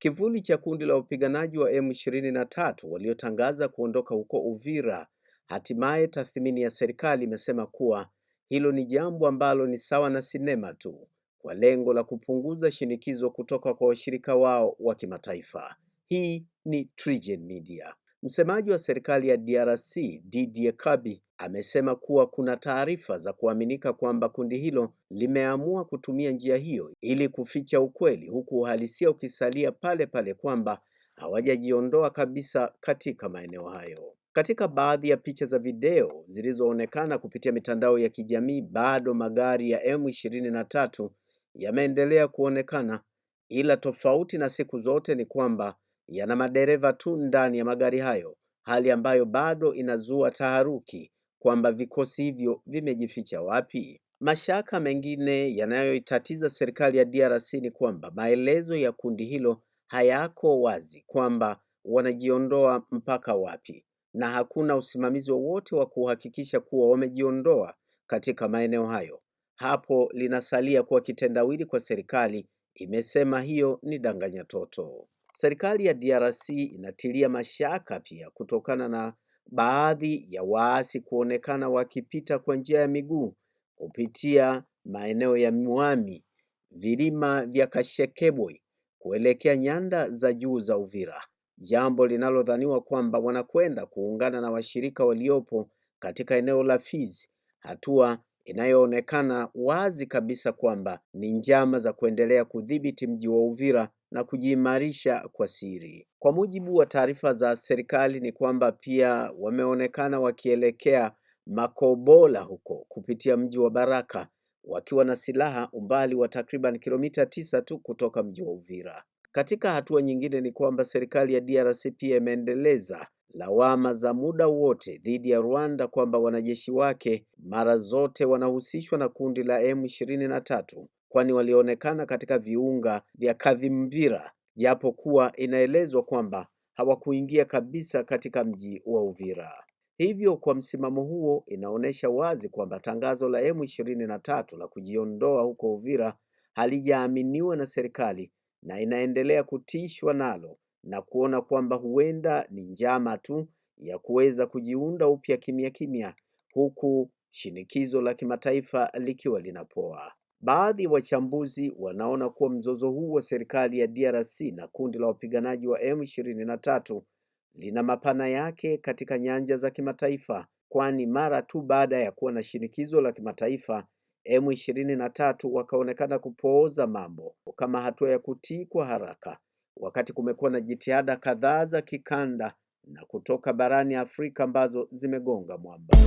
Kivuli cha kundi la wapiganaji wa M23 waliotangaza kuondoka huko Uvira. Hatimaye tathmini ya serikali imesema kuwa hilo ni jambo ambalo ni sawa na sinema tu, kwa lengo la kupunguza shinikizo kutoka kwa washirika wao wa kimataifa. Hii ni TriGen Media. Msemaji wa serikali ya DRC, Didier Kabi, amesema kuwa kuna taarifa za kuaminika kwamba kundi hilo limeamua kutumia njia hiyo ili kuficha ukweli, huku uhalisia ukisalia pale pale kwamba hawajajiondoa kabisa katika maeneo hayo. Katika baadhi ya picha za video zilizoonekana kupitia mitandao ya kijamii, bado magari ya M23 yameendelea kuonekana, ila tofauti na siku zote ni kwamba yana madereva tu ndani ya magari hayo, hali ambayo bado inazua taharuki kwamba vikosi hivyo vimejificha wapi. Mashaka mengine yanayoitatiza serikali ya DRC ni kwamba maelezo ya kundi hilo hayako wazi kwamba wanajiondoa mpaka wapi, na hakuna usimamizi wowote wa kuhakikisha kuwa wamejiondoa katika maeneo hayo. Hapo linasalia kuwa kitendawili kwa serikali. Imesema hiyo ni danganya toto. Serikali ya DRC inatilia mashaka pia kutokana na baadhi ya waasi kuonekana wakipita kwa njia ya miguu kupitia maeneo ya Mwami, vilima vya Kashekebwe kuelekea nyanda za juu za Uvira, jambo linalodhaniwa kwamba wanakwenda kuungana na washirika waliopo katika eneo la Fizi, hatua inayoonekana wazi kabisa kwamba ni njama za kuendelea kudhibiti mji wa Uvira na kujiimarisha kwa siri. Kwa mujibu wa taarifa za serikali ni kwamba pia wameonekana wakielekea Makobola huko kupitia mji wa Baraka wakiwa na silaha, umbali wa takriban kilomita 9 tu kutoka mji wa Uvira. Katika hatua nyingine ni kwamba serikali ya DRC pia imeendeleza lawama za muda wote dhidi ya Rwanda kwamba wanajeshi wake mara zote wanahusishwa na kundi la M23, kwani walionekana katika viunga vya Kavimvira, japo kuwa inaelezwa kwamba hawakuingia kabisa katika mji wa Uvira. Hivyo kwa msimamo huo inaonyesha wazi kwamba tangazo la M23 la kujiondoa huko Uvira halijaaminiwa na serikali na inaendelea kutishwa nalo na kuona kwamba huenda ni njama tu ya kuweza kujiunda upya kimya kimya, huku shinikizo la kimataifa likiwa linapoa. Baadhi ya wachambuzi wanaona kuwa mzozo huu wa serikali ya DRC na kundi la wapiganaji wa M23 lina mapana yake katika nyanja za kimataifa, kwani mara tu baada ya kuwa na shinikizo la kimataifa, M23 wakaonekana kupooza mambo kama hatua ya kutii kwa haraka, wakati kumekuwa na jitihada kadhaa za kikanda na kutoka barani Afrika ambazo zimegonga mwamba.